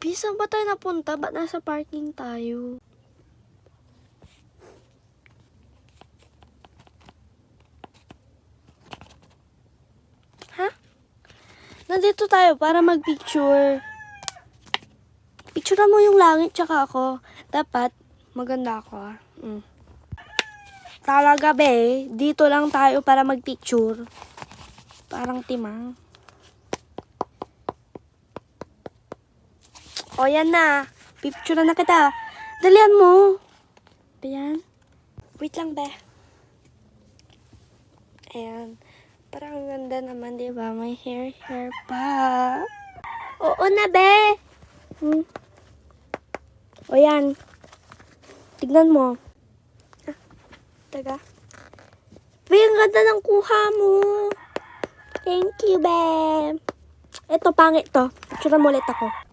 Bisa ba tayo napunta? Ba't nasa parking tayo? Ha? Nandito tayo para magpicture. Picturean mo yung langit tsaka ako. Dapat maganda ako ah. Talaga be, dito lang tayo para magpicture. Parang timang. O yan na. Picturean na kita. Dalian mo. Ayan. Wait lang be. Ayan. Parang ang ganda naman, di ba? May hair pa. Oo na be. O yan. Tignan mo. Taga. Be, ang ganda ng kuha mo. Thank you, be. Ito, pangit to. Picture mo ulit ako.